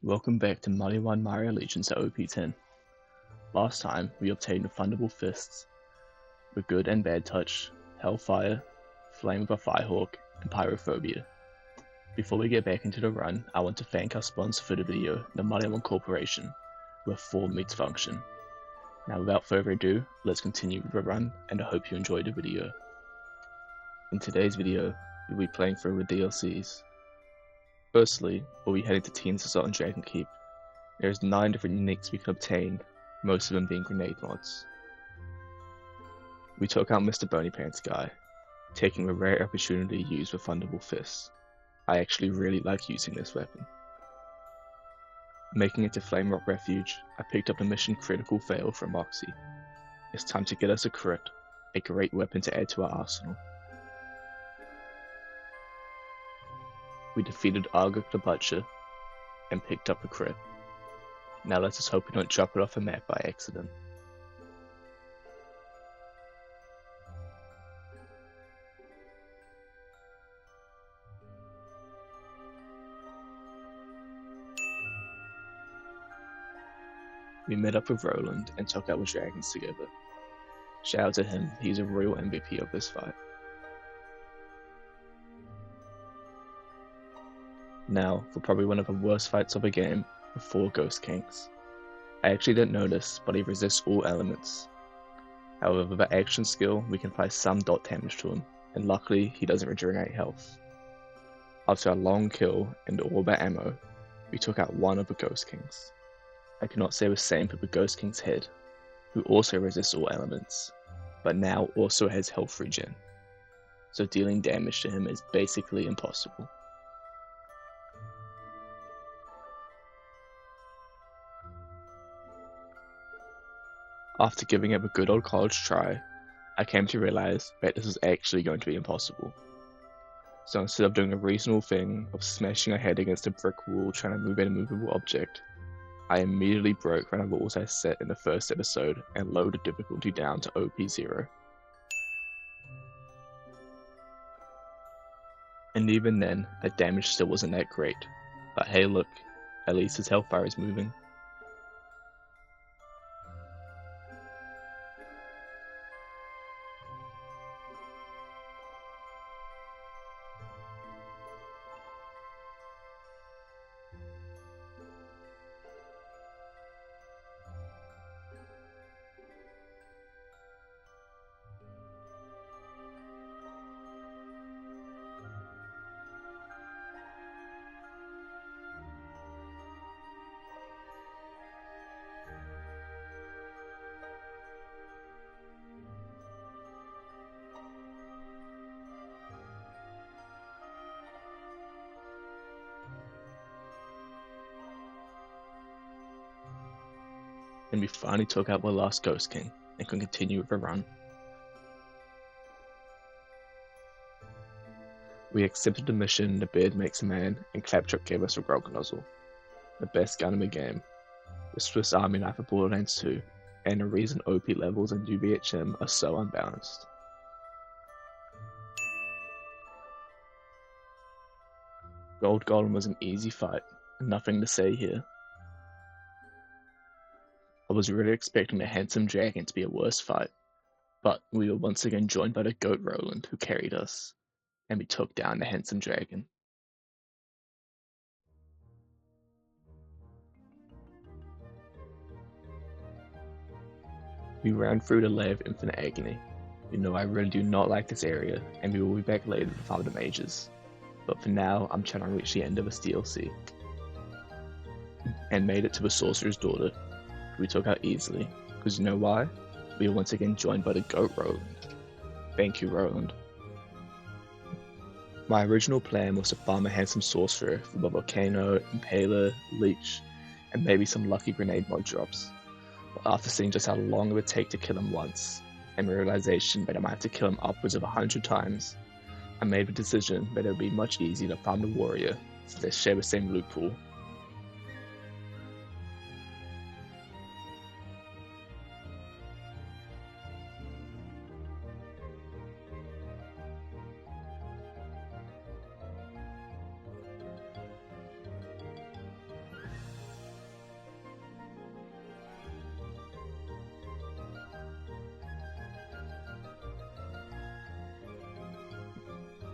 Welcome back to Maliwan Mario Legends at OP10. Last time, we obtained Refundable Fists with Good and Bad Touch, Hellfire, Flame of a Firehawk, and Pyrophobia. Before we get back into the run, I want to thank our sponsor for the video, the Maliwan Corporation, where 4 meets function. Now without further ado, let's continue with the run, and I hope you enjoyed the video. In today's video, we'll be playing through with DLCs. Firstly, we'll be heading to Teen's Assault on Dragon Keep. There's 9 different uniques we can obtain, most of them being grenade mods. We took out Mr. Bony Pants guy, taking a rare opportunity to use Refundable Fists. I actually really like using this weapon. Making it to Flame Rock Refuge, I picked up the mission Critical Fail from Moxie. It's time to get us a crit, a great weapon to add to our arsenal. We defeated Argok the Butcher and picked up a crit. Now let's just hope we don't drop it off the map by accident. We met up with Roland and took out the dragons together. Shout out to him, he's a real MVP of this fight. Now, for probably one of the worst fights of the game, with 4 Ghost Kings. I actually didn't notice, but he resists all elements. However, with the action skill, we can apply some dot damage to him, and luckily, he doesn't regenerate health. After a long kill and all that ammo, we took out one of the Ghost Kings. I cannot say the same for the Ghost King's head, who also resists all elements, but now also has health regen, so dealing damage to him is basically impossible. After giving it a good old college try, I came to realize that this was actually going to be impossible. So instead of doing a reasonable thing of smashing our head against a brick wall trying to move an immovable object, I immediately broke one of the rules I set in the first episode and lowered the difficulty down to OP0. And even then, the damage still wasn't that great, but hey look, at least his hellfire is moving. And we finally took out the last Ghost King, and can continue with the run. We accepted the mission The Beard Makes a Man, and Claptrap gave us a Grog Nozzle, the best gun in the game, the Swiss Army knife of Borderlands 2, and the reason OP levels in UBHM are so unbalanced. Gold Golem was an easy fight, nothing to say here. I was really expecting the Handsome Dragon to be a worse fight, but we were once again joined by the Goat Roland who carried us, and we took down the Handsome Dragon. We ran through the Lair of Infinite Agony. You know I really do not like this area, and we will be back later to farm the mages. But for now, I'm trying to reach the end of this DLC. And made it to the Sorcerer's Daughter, who we took out easily, because you know why? We were once again joined by the Goat Roland. Thank you, Roland. My original plan was to farm a handsome sorcerer with a volcano, impaler, leech, and maybe some lucky grenade mod drops. But after seeing just how long it would take to kill him once, and the realization that I might have to kill him upwards of 100 times, I made the decision that it would be much easier to farm the warrior, since they share the same loot pool.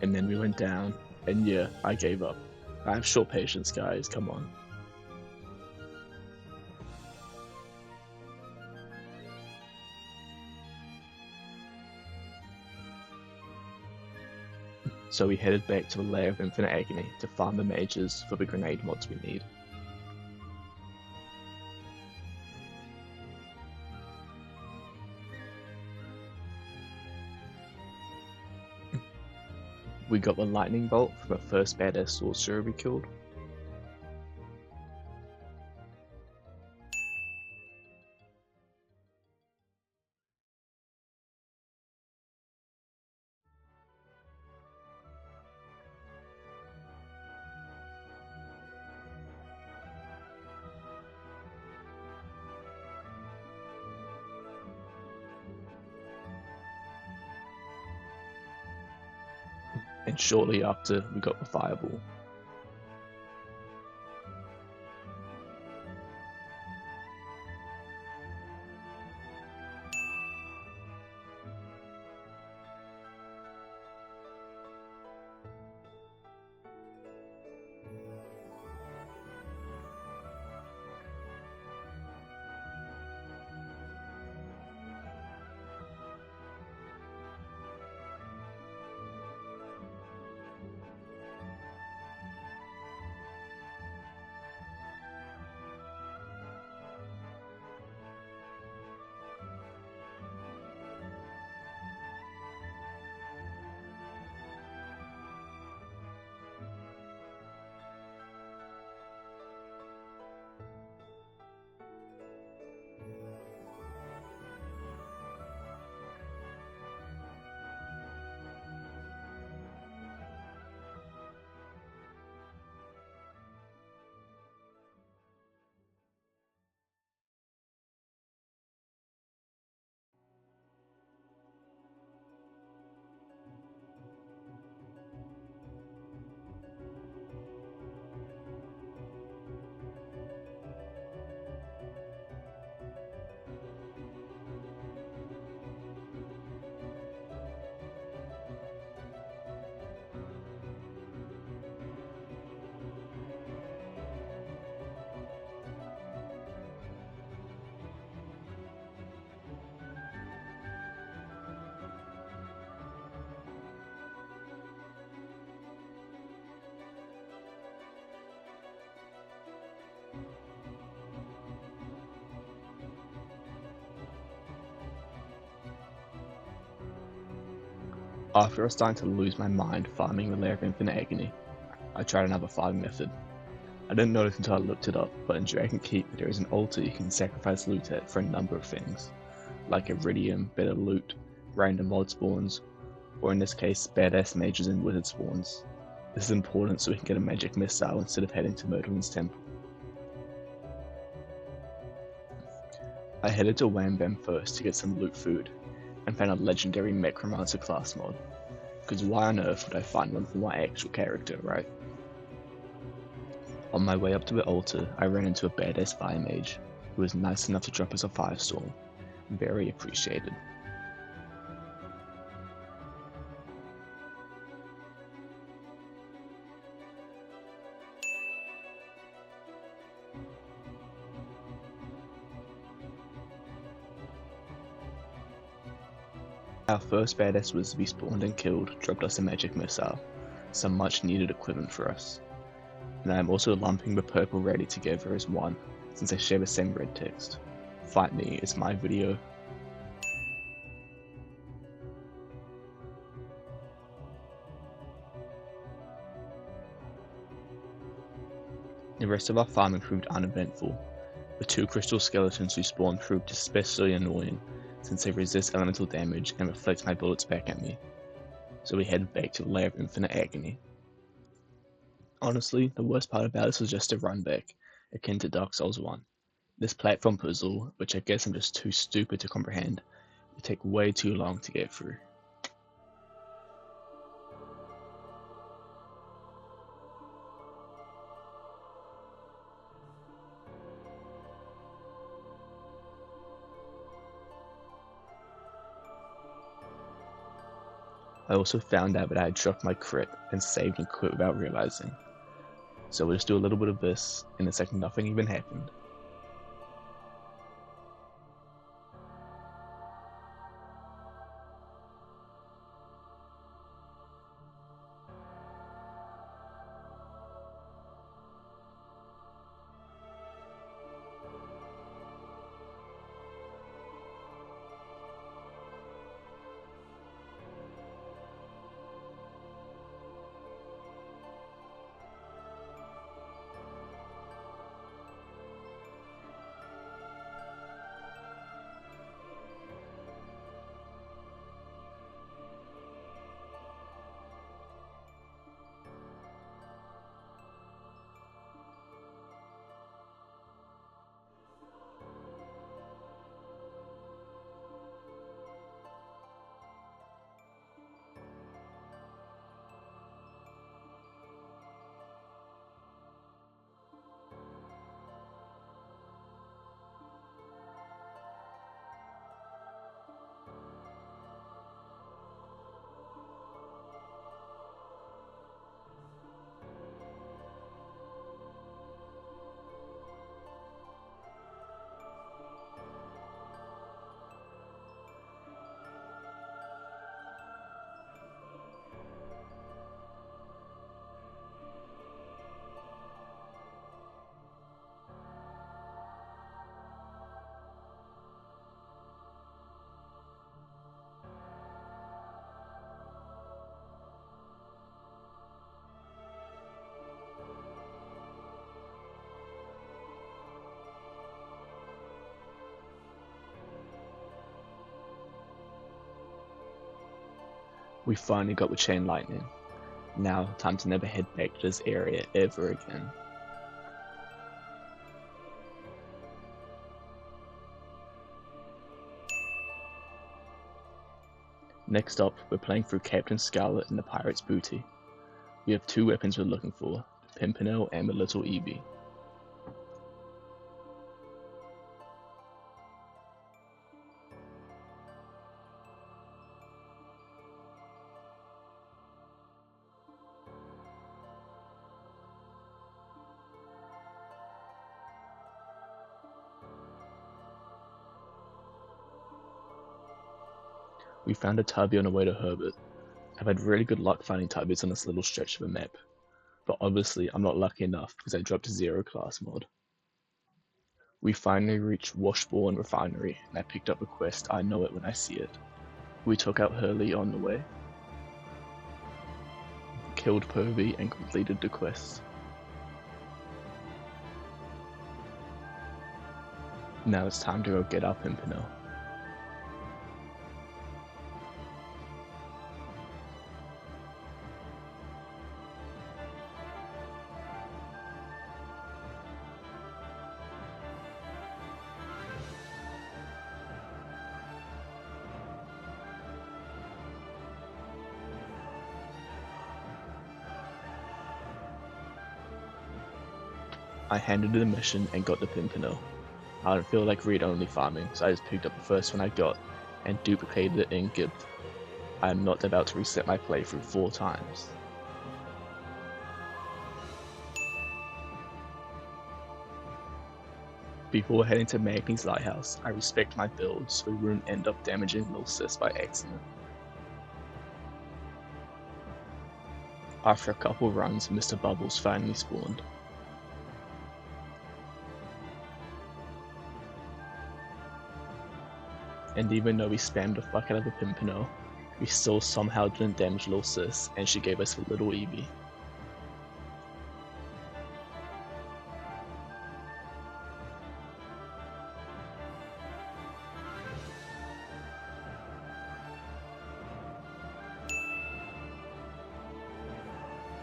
and then we went down, and yeah, I gave up. I have short patience, guys, come on. So we headed back to the Lair of Infinite Agony to farm the mages for the grenade mods we need. We got the lightning bolt from the first badass sorcerer we killed. And shortly after, we got the fireball. After I was starting to lose my mind farming the Lair of Infinite Agony, I tried another farming method. I didn't notice until I looked it up, but in Dragon Keep there is an altar you can sacrifice loot at for a number of things, like Iridium, better loot, random mod spawns, or in this case, badass mages and wizard spawns. This is important so we can get a magic missile instead of heading to Myrtle's temple. I headed to Wham Bam first to get some loot food, and found a legendary Necromancer class mod. Because why on earth would I find one for my actual character, right? On my way up to the altar, I ran into a badass fire mage, who was nice enough to drop us a firestorm. Very appreciated. Our first badass wizard we spawned and killed dropped us a magic missile, some much needed equipment for us. And I am also lumping the purple ready together as one, since they share the same red text. Fight me, it's my video. The rest of our farming proved uneventful. The 2 crystal skeletons who spawned proved especially annoying, since they resist elemental damage and reflect my bullets back at me. So we headed back to the Lair of Infinite Agony. Honestly, the worst part about this was just a run back, akin to Dark Souls 1. This platform puzzle, which I guess I'm just too stupid to comprehend, would take way too long to get through. I also found out that I had dropped my crit and saved and quit without realizing. So we'll just do a little bit of this, and it's like nothing even happened. We finally got the chain lightning. Now, time to never head back to this area ever again. Next up, we're playing through Captain Scarlet and the Pirate's Booty. We have two weapons we're looking for, the Pimpernel and the Little Evie. We found a tubby on the way to Herbert. I've had really good luck finding tubbies on this little stretch of a map, but obviously I'm not lucky enough because I dropped a 0 class mod. We finally reached Washbourne Refinery, and I picked up a quest. I know it when I see it. We took out Hurley on the way, killed Pervy, and completed the quest. Now it's time to go get our Pimpernel. I handed the mission and got the Pimpernel. I don't feel like read-only farming, so I just picked up the first one I got and duplicated it in Gib. I am not about to reset my playthrough 4 times. Before heading to Magny's Lighthouse, I respect my build so we wouldn't end up damaging Lil Sis by accident. After a couple runs, Mr. Bubbles finally spawned. And even though we spammed the fuck out of the Pimpernel, we still somehow didn't damage Lil Sis, and she gave us a Little Evie.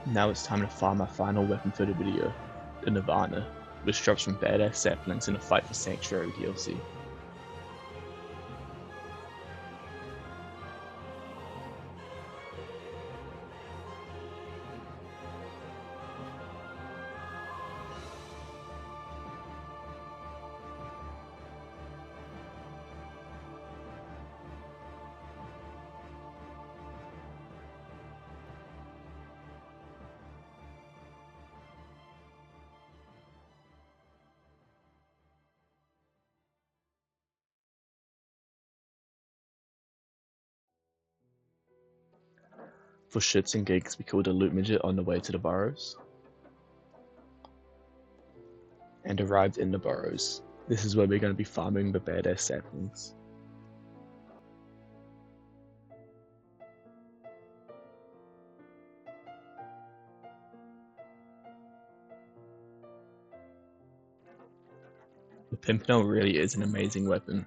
Now it's time to farm my final weapon for the video, the Nirvana, which drops from badass saplings in a fight for Sanctuary DLC. For shits and gigs, we killed a loot midget on the way to the burrows and arrived in the burrows. This is where we're going to be farming the badass saplings. The Pimpernel really is an amazing weapon.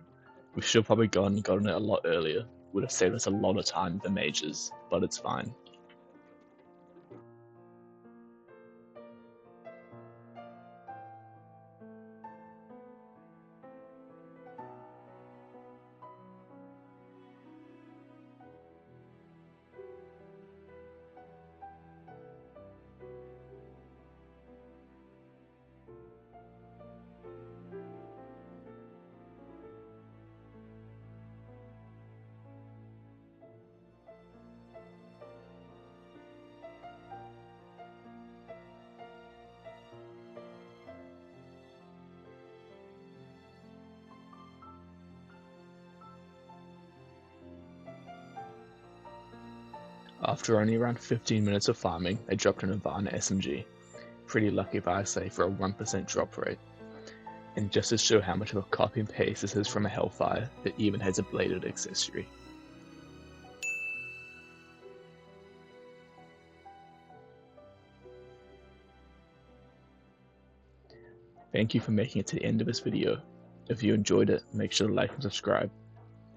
We should have probably gone and gotten it a lot earlier. Would have saved us a lot of time with the mages, but it's fine. After only around 15 minutes of farming, I dropped an Nirvana SMG. Pretty lucky if I say for a 1% drop rate. And just to show how much of a copy and paste this is from a Hellfire, it even has a bladed accessory. Thank you for making it to the end of this video. If you enjoyed it, make sure to like and subscribe.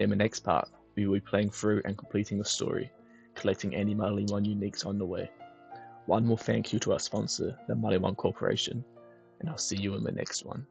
In the next part, we will be playing through and completing the story, collecting any Maliwan uniques on the way. One more thank you to our sponsor, the Maliwan Corporation, and I'll see you in the next one.